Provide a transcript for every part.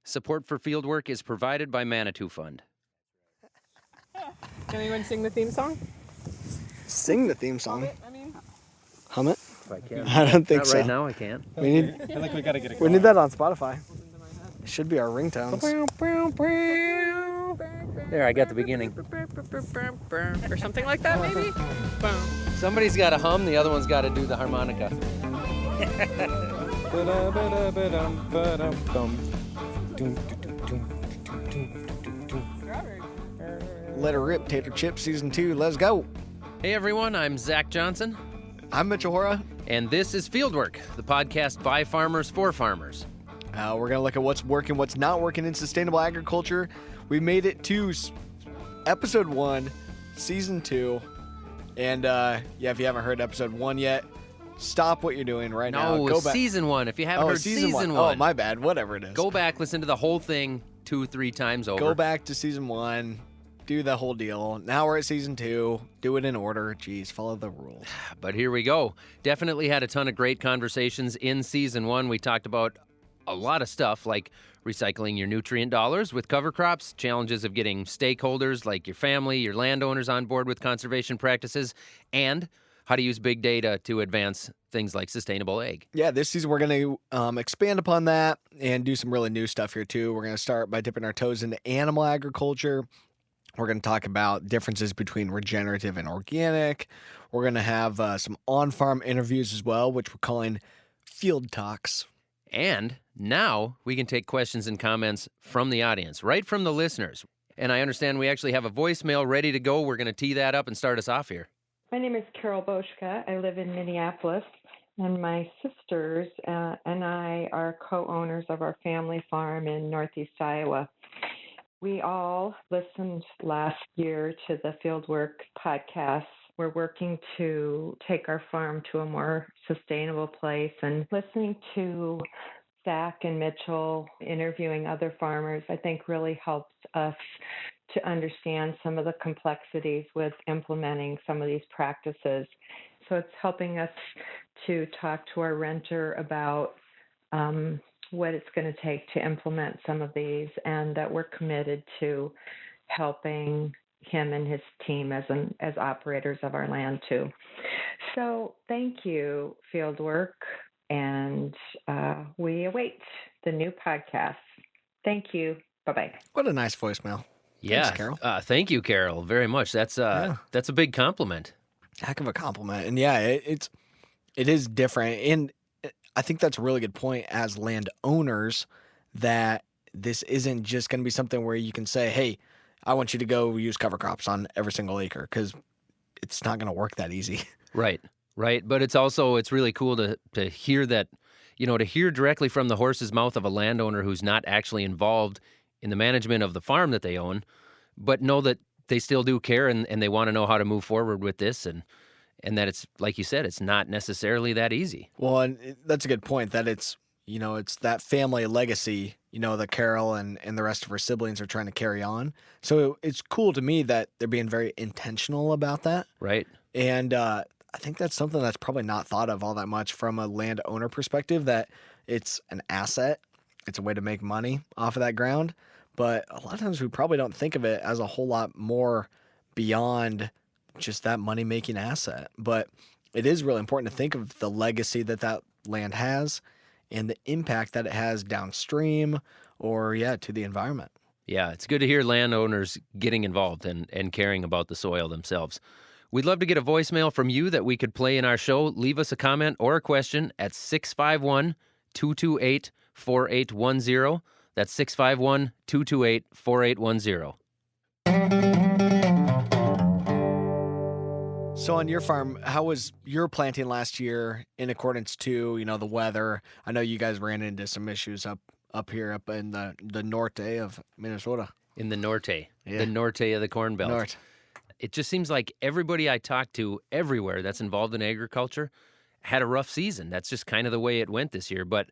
Support for Fieldwork is provided by Manitou Fund. Can anyone sing the theme song? Sing the theme song. Hum it? If I can. I don't think Not so. right now, I can't. We need. I feel like we gotta get it We need that on Spotify. It should be our ringtones. There, I got the beginning. Or something like that, maybe? Boom. Somebody's got to hum, the other one's got to do the harmonica. Let her rip, Tater Chip Season 2. Let's go. Hey everyone, I'm Zach Johnson, I'm Mitchell Hora. and this is Fieldwork, the podcast by farmers for farmers. We're going to look at what's working, what's not working in sustainable agriculture. We made it to episode 1, season 2. And if you haven't heard episode 1 yet, stop what you're doing right now. No, Go back. season 1. If you haven't heard season 1. Oh, my bad. Whatever it is. Go back, listen to the whole thing 2-3 times over. Go back to season 1. Do the whole deal. Now we're at season 2. Do it in order. Jeez, follow the rules. But here we go. Definitely had a ton of great conversations in season 1. We talked about a lot of stuff like recycling your nutrient dollars with cover crops, challenges of getting stakeholders like your family, your landowners on board with conservation practices, and how to use big data to advance things like sustainable ag. Yeah, this season we're going to expand upon that and do some really new stuff here too. We're going to start by dipping our toes into animal agriculture. We're going to talk about differences between regenerative and organic. We're going to have some on-farm interviews as well, which we're calling field talks. And now we can take questions and comments from the audience, right from the listeners. And I understand we actually have a voicemail ready to go. We're going to tee that up and start us off here. My name is Carol Boschka. I live in Minneapolis, and my sisters and I are co-owners of our family farm in Northeast Iowa. We all listened last year to the Fieldwork podcast. We're working to take our farm to a more sustainable place, and listening to Zach and Mitchell interviewing other farmers, I think really helps us to understand some of the complexities with implementing some of these practices. So it's helping us to talk to our renter about what it's going to take to implement some of these, and that we're committed to helping him and his team as operators of our land too. So thank you, Fieldwork, and we await the new podcast. Thank you. Bye-bye. What a nice voicemail. Yeah, Thanks, Carol. Thank you, Carol, very much. That's a big compliment. Heck of a compliment. And yeah, it is different. And I think that's a really good point as landowners, that this isn't just going to be something where you can say, hey, I want you to go use cover crops on every single acre, because it's not going to work that easy. Right. But it's really cool to hear that, to hear directly from the horse's mouth of a landowner who's not actually involved in the management of the farm that they own, but know that they still do care and they want to know how to move forward with this, and that it's, like you said, it's not necessarily that easy. Well, and that's a good point, that it's that family legacy, that Carol and the rest of her siblings are trying to carry on. So it's cool to me that they're being very intentional about that. Right. And I think that's something that's probably not thought of all that much from a landowner perspective, that it's an asset. It's a way to make money off of that ground. But a lot of times we probably don't think of it as a whole lot more beyond just that money-making asset. But it is really important to think of the legacy that land has and the impact that it has downstream or, to the environment. Yeah, it's good to hear landowners getting involved and caring about the soil themselves. We'd love to get a voicemail from you that we could play in our show. Leave us a comment or a question at 651-228-4810. That's 651-228-4810. So on your farm, how was your planting last year in accordance to, the weather? I know you guys ran into some issues up here in the norte of Minnesota. In the norte. Yeah. The norte of the Corn Belt. North. It just seems like everybody I talked to everywhere that's involved in agriculture had a rough season. That's just kind of the way it went this year. But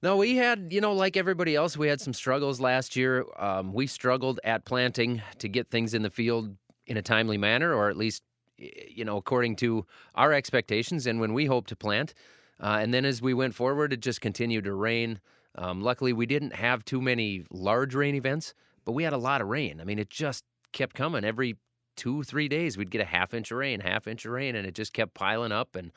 no, we had, like everybody else, we had some struggles last year. We struggled at planting to get things in the field in a timely manner, or at least, according to our expectations and when we hoped to plant. And then as we went forward, it just continued to rain. Luckily, we didn't have too many large rain events, but we had a lot of rain. I mean, it just kept coming every 2, 3 days. We'd get a half inch of rain, and it just kept piling up. And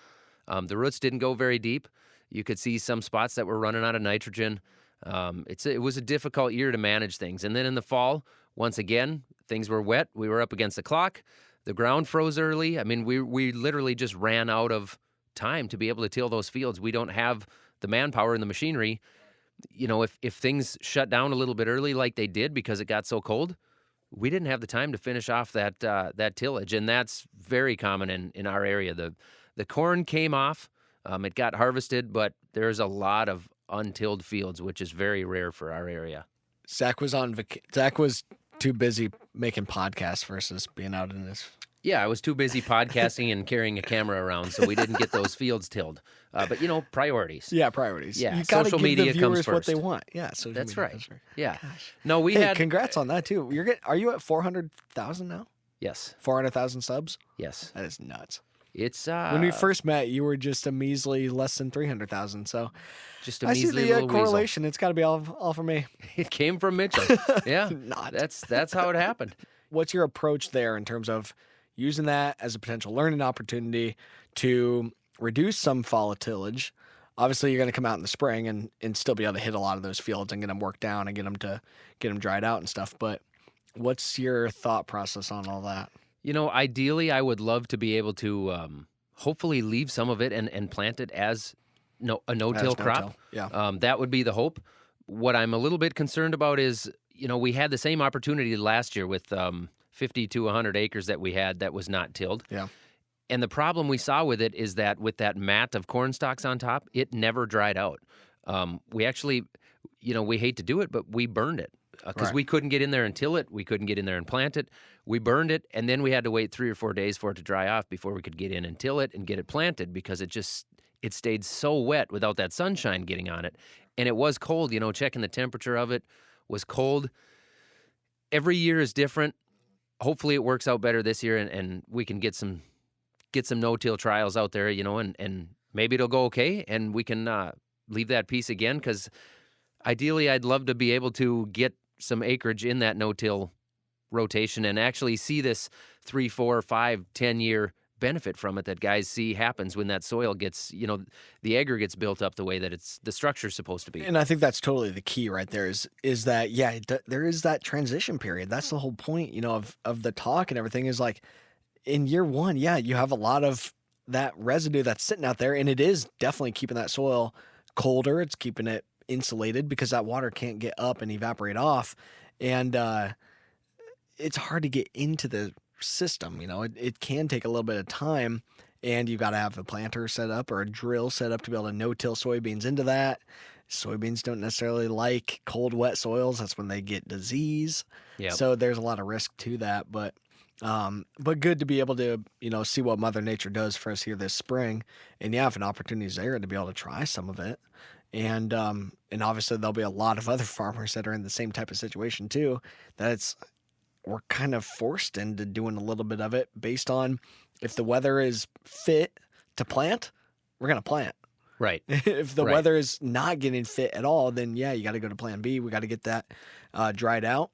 the roots didn't go very deep. You could see some spots that were running out of nitrogen. It was a difficult year to manage things. And then in the fall, once again, things were wet. We were up against the clock. The ground froze early. I mean, we literally just ran out of time to be able to till those fields. We don't have the manpower and the machinery. You know, if things shut down a little bit early like they did because it got so cold, we didn't have the time to finish off that tillage. And that's very common in our area. The corn came off. It got harvested, but there's a lot of untilled fields, which is very rare for our area. Zach was too busy making podcasts versus being out in this. Yeah, I was too busy podcasting and carrying a camera around, so we didn't get those fields tilled. But, priorities. Yeah, priorities. Yeah, you gotta social give media the comes viewers what they first. want. Yeah, social That's media. right. Yeah. Gosh. No, we Hey, had... congrats on that too. Are you at 400,000 now? Yes. 400,000 subs? Yes. That is nuts. It's... When we first met, you were just a measly less than 300,000. So just a I see measly the little correlation. It's got to be all for me. weasel. It came from Mitchell. Yeah. Not. That's how it happened. What's your approach there in terms of using that as a potential learning opportunity to reduce some fall tillage? Obviously, you're going to come out in the spring and still be able to hit a lot of those fields and get them worked down and get them dried out and stuff. But what's your thought process on all that? Ideally, I would love to be able to hopefully leave some of it and plant it as a no-till crop. Yeah. That would be the hope. What I'm a little bit concerned about is, we had the same opportunity last year with 50 to 100 acres that we had that was not tilled. Yeah. And the problem we saw with it is that with that mat of corn stalks on top, it never dried out. We actually, we hate to do it, but we burned it because Right. we couldn't get in there and till it. We couldn't get in there and plant it. We burned it, and then we had to wait 3 or 4 days for it to dry off before we could get in and till it and get it planted because it stayed so wet without that sunshine getting on it. And it was cold, checking the temperature of it was cold. Every year is different. Hopefully it works out better this year and we can get some no-till trials out there, and maybe it'll go okay and we can leave that piece again because ideally I'd love to be able to get some acreage in that no-till rotation and actually see this 3, 4, 5, 10-year benefit from it that guys see happens when that soil gets, the aggregate's built up the way that the structure's supposed to be. And I think that's totally the key right there is that, yeah, there is that transition period. That's the whole point, of the talk and everything is like in year one, yeah, you have a lot of that residue that's sitting out there and it is definitely keeping that soil colder. It's keeping it insulated because that water can't get up and evaporate off. And it's hard to get into the system. It can take a little bit of time and you've got to have a planter set up or a drill set up to be able to no-till soybeans into that. Soybeans don't necessarily like cold, wet soils. That's when they get disease. Yep. So there's a lot of risk to that, but good to be able to, see what Mother Nature does for us here this spring. And yeah, if an opportunity is there to be able to try some of it. And obviously there'll be a lot of other farmers that are in the same type of situation too, we're kind of forced into doing a little bit of it based on if the weather is fit to plant, we're going to plant. Right. If the Right. weather is not getting fit at all, then yeah, you got to go to plan B. We got to get that dried out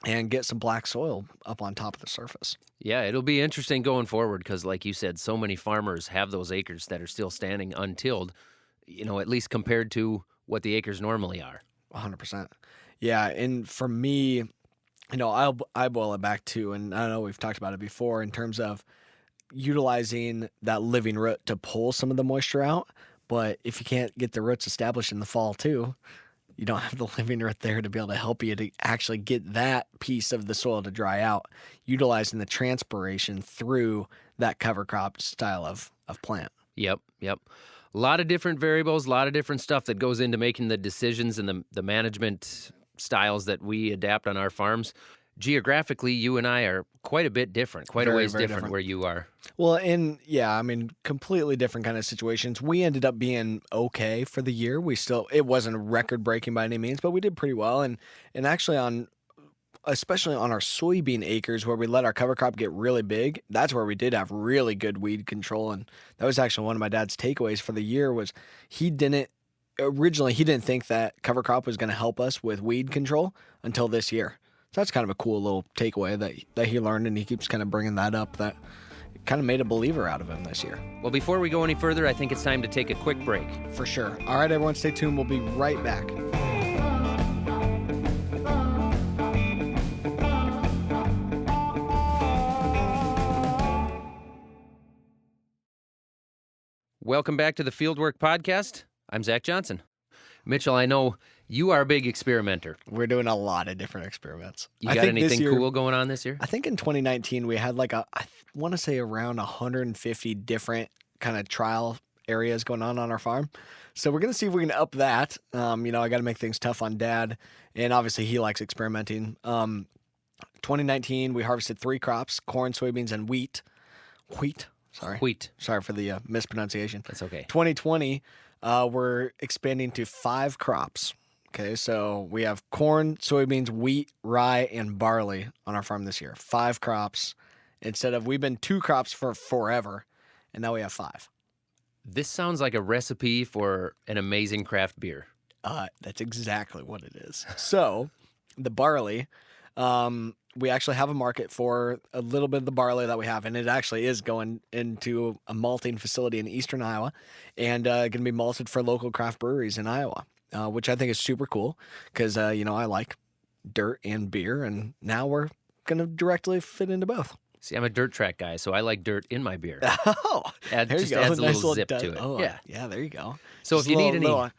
and get some black soil up on top of the surface. Yeah, it'll be interesting going forward because, like you said, so many farmers have those acres that are still standing untilled, at least compared to what the acres normally are. 100%. Yeah, and for me, I boil it back to, and I know we've talked about it before in terms of utilizing that living root to pull some of the moisture out. But if you can't get the roots established in the fall too, you don't have the living root there to be able to help you to actually get that piece of the soil to dry out, utilizing the transpiration through that cover crop style of plant. Yep. A lot of different variables, a lot of different stuff that goes into making the decisions and the management styles that we adapt on our farms. Geographically, you and I are quite a bit different, quite a Very, ways very different where you are. Well, and yeah, completely different kind of situations. We ended up being okay for the year. It wasn't record breaking by any means, but we did pretty well. And actually especially on our soybean acres where we let our cover crop get really big, that's where we did have really good weed control. And that was actually one of my dad's takeaways for the year was he didn't originally he didn't think that cover crop was going to help us with weed control until this year. So that's kind of a cool little takeaway that he learned, and he keeps kind of bringing that up, that it kind of made a believer out of him this year. Well, before we go any further, I think it's time to take a quick break. For sure. All right, everyone, stay tuned. We'll be right back. Welcome back to the Fieldwork Podcast. I'm Zach Johnson. Mitchell, I know you are a big experimenter. We're doing a lot of different experiments. You I got think this anything year- cool going on this year? I think in 2019 we had like I want to say around 150 different kind of trial areas going on our farm. So we're going to see if we can up that. I got to make things tough on Dad, and obviously he likes experimenting. 2019 we harvested 3 crops: corn, soybeans, and wheat. Wheat. Sorry for the mispronunciation. That's okay. 2020 we're expanding to 5 crops. Okay, so we have corn, soybeans, wheat, rye, and barley on our farm this year. 5 crops we've been 2 crops for forever, and now we have 5. This sounds like a recipe for an amazing craft beer. That's exactly what it is. So the barley, we actually have a market for a little bit of the barley that we have, and it actually is going into a malting facility in eastern Iowa, and going to be malted for local craft breweries in Iowa, which I think is super cool because, I like dirt and beer, and now we're going to directly fit into both. See, I'm a dirt track guy, so I like dirt in my beer. Oh, It there you just go. adds a Nice little zip dud- to it. Oh, Yeah. there you go. So Just if you a need any little-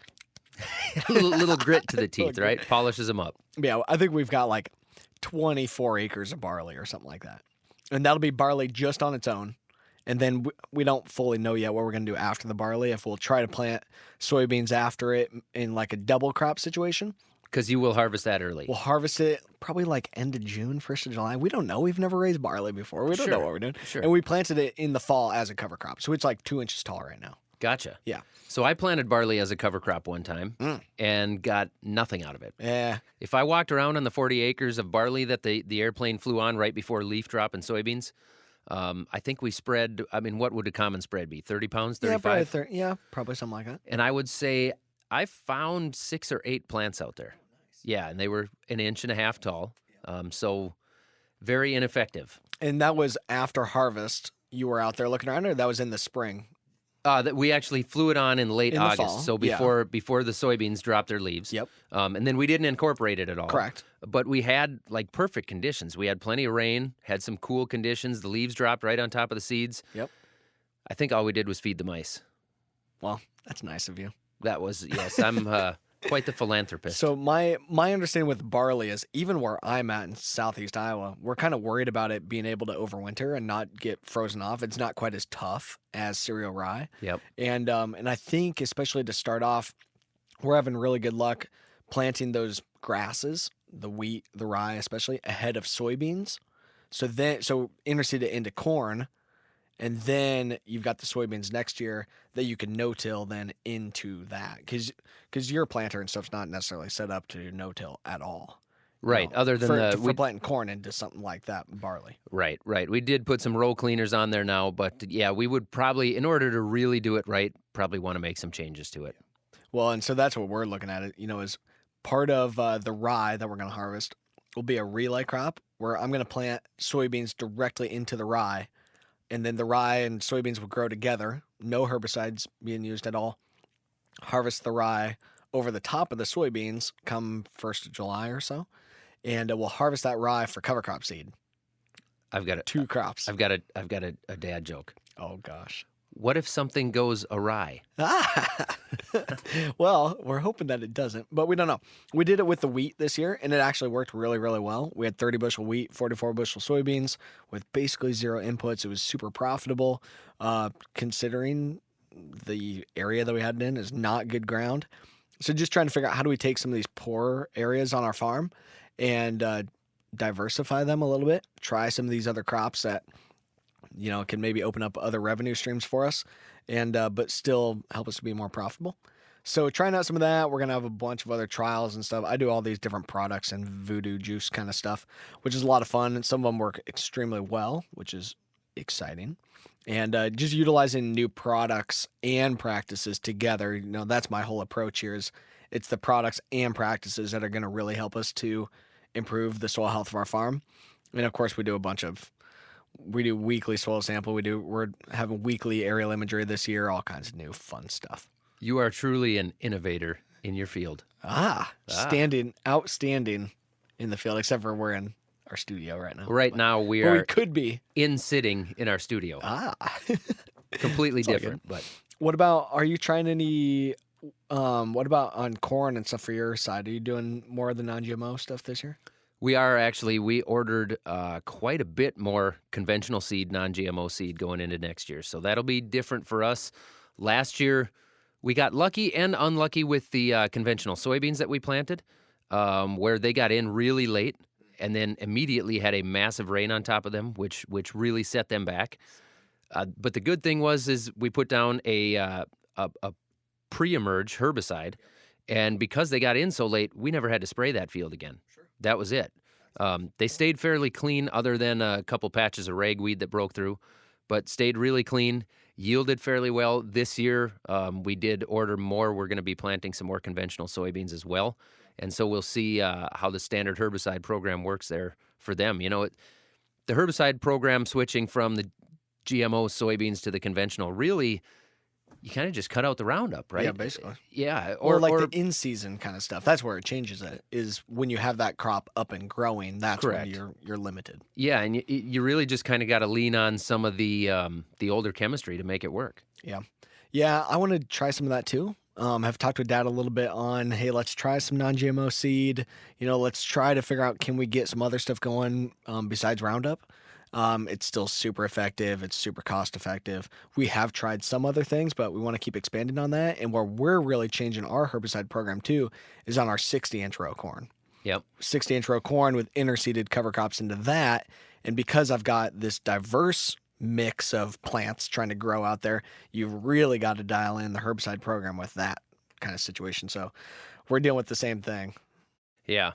little grit to the teeth, Little right? Polishes them up. Yeah, I think we've got like 24 acres of barley or something like that. And that'll be barley just on its own. And then we don't fully know yet what we're going to do after the barley, if we'll try to plant soybeans after it in like a double crop situation. Because you will harvest that early. We'll harvest it probably like end of June, 1st of July. We don't know. We've never raised barley before. We don't know Sure, what we're doing. sure. And we planted it in the fall as a cover crop. So it's like 2 inches tall right now. Gotcha. Yeah. So I planted barley as a cover crop one time Mm. and got nothing out of it. Yeah. If I walked around on the 40 acres of barley that the airplane flew on right before leaf drop and soybeans, I think we spread, what would a common spread be? 30 pounds, 35? Probably something like that. And I would say I found 6 or 8 plants out there. Yeah, and they were 1.5 inches tall. So very ineffective. And that was after harvest. You were out there looking around, or that was in the spring? That we actually flew it on in late In the August, fall, so yeah. before the soybeans dropped their leaves. Yep. And then we didn't incorporate it at all. Correct. But we had like perfect conditions. We had plenty of rain, had some cool conditions. The leaves dropped right on top of the seeds. Yep. I think all we did was feed the mice. Well, that's nice of you. That was, yes, I'm quite the philanthropist. So my understanding with barley is, even where I'm at in southeast Iowa, we're kind of worried about it being able to overwinter and not get frozen off. It's not quite as tough as cereal rye. Yep. And I think, especially to start off, we're having really good luck planting those grasses, the wheat, the rye especially, ahead of soybeans. So interseed it into corn, and then you've got the soybeans next year that you can no-till then into that. Because your planter and stuff's not necessarily set up to no-till at all. Right. No. Other than for planting corn into something like that, barley. Right. We did put some row cleaners on there now, but yeah, we would probably, in order to really do it right, probably want to make some changes to it. Well, and so that's what we're looking at. It, is part of the rye that we're going to harvest will be a relay crop where I'm going to plant soybeans directly into the rye, and then the rye and soybeans will grow together. No herbicides being used at all. Harvest the rye over the top of the soybeans come 1st of July or so, and we'll harvest that rye for cover crop seed. I've got 2 crops. I've got a dad joke. Oh gosh. What if something goes awry? Well, we're hoping that it doesn't, but we don't know. We did it with the wheat this year, and it actually worked really, really well. We had 30 bushel wheat, 44 bushel soybeans with basically 0 inputs. It was super profitable, considering the area that we had it in is not good ground. So just trying to figure out, how do we take some of these poor areas on our farm and diversify them a little bit, try some of these other crops that can maybe open up other revenue streams for us, and but still help us to be more profitable. So trying out some of that. We're going to have a bunch of other trials and stuff. I do all these different products and voodoo juice kind of stuff, which is a lot of fun. And some of them work extremely well, which is exciting. And just utilizing new products and practices together, that's my whole approach here is it's the products and practices that are going to really help us to improve the soil health of our farm. And of course, we do weekly soil sample. We're having weekly aerial imagery this year, all kinds of new fun stuff. You are truly an innovator in your field. Outstanding in the field, except for we're in our studio right now. Right now we Or are we could be. sitting in our studio. Completely all different, good. but What about, are you trying any, what about on corn and stuff for your side? Are you doing more of the non-GMO stuff this year? we ordered quite a bit more conventional seed, non-GMO seed going into next year. So that'll be different for us. Last year, we got lucky and unlucky with the conventional soybeans that we planted, where they got in really late and then immediately had a massive rain on top of them, which really set them back. But the good thing is we put down a pre-emerge herbicide, and because they got in so late, we never had to spray that field again. Sure. That was it. They stayed fairly clean other than a couple patches of ragweed that broke through, but stayed really clean, yielded fairly well. This year, we did order more. We're going to be planting some more conventional soybeans as well. And so we'll see how the standard herbicide program works there for them. The herbicide program switching from the GMO soybeans to the conventional, really, you kind of just cut out the Roundup, right? Yeah, basically. Yeah. Or the in-season kind of stuff. That's where it changes it, is when you have that crop up and growing, that's Correct. when you're limited. Yeah, and you really just kind of got to lean on some of the older chemistry to make it work. Yeah. Yeah, I want to try some of that too. Have talked with Dad a little bit on, hey, let's try some non-GMO seed. Let's try to figure out, can we get some other stuff going besides Roundup? It's still super effective. It's super cost effective. We have tried some other things, but we want to keep expanding on that. And where we're really changing our herbicide program too is on our 60-inch row corn. Yep. 60-inch row corn with interseeded cover crops into that. And because I've got this diverse mix of plants trying to grow out there, you've really got to dial in the herbicide program with that kind of situation. So we're dealing with the same thing. Yeah.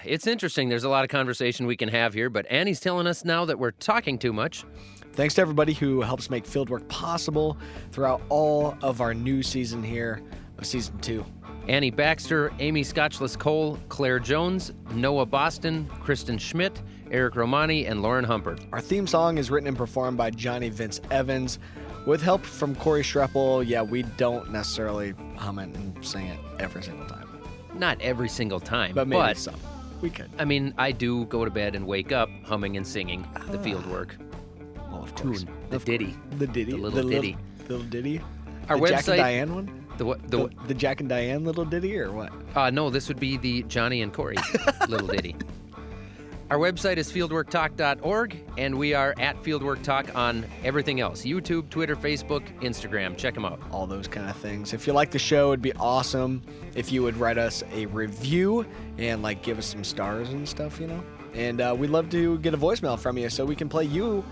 It's interesting. There's a lot of conversation we can have here, but Annie's telling us now that we're talking too much. Thanks to everybody who helps make fieldwork possible throughout all of our new season here of season 2. Annie Baxter, Amy Scotchless-Cole, Claire Jones, Noah Boston, Kristen Schmidt, Eric Romani, and Lauren Humpert. Our theme song is written and performed by Johnny Vince Evans with help from Corey Schreppel. Yeah, we don't necessarily hum it and sing it every single time. Not every single time, but maybe some. We could. I mean, I do go to bed and wake up humming and singing the field work. Well, of course. Tune, the ditty. The ditty. The little ditty. Little ditty. Our the website. Jack and Diane one? The what? The Jack and Diane little ditty or what? No, this would be the Johnny and Corey little ditty. Our website is fieldworktalk.org, and we are at Fieldwork Talk on everything else. YouTube, Twitter, Facebook, Instagram. Check them out. All those kind of things. If you like the show, it'd be awesome if you would write us a review and give us some stars and stuff, And we'd love to get a voicemail from you so we can play you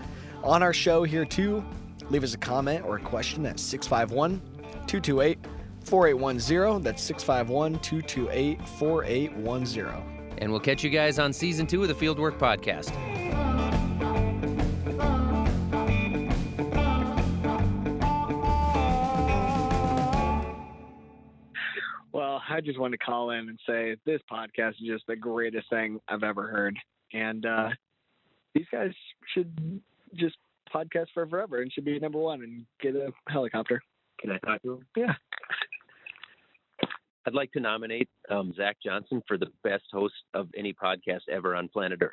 on our show here too. Leave us a comment or a question at 651-228-4810. That's 651-228-4810. And we'll catch you guys on Season 2 of the Fieldwork Podcast. Well, I just wanted to call in and say this podcast is just the greatest thing I've ever heard. And these guys should just podcast for forever and should be number one and get a helicopter. Can I talk to him? Yeah. I'd like to nominate Zach Johnson for the best host of any podcast ever on planet Earth.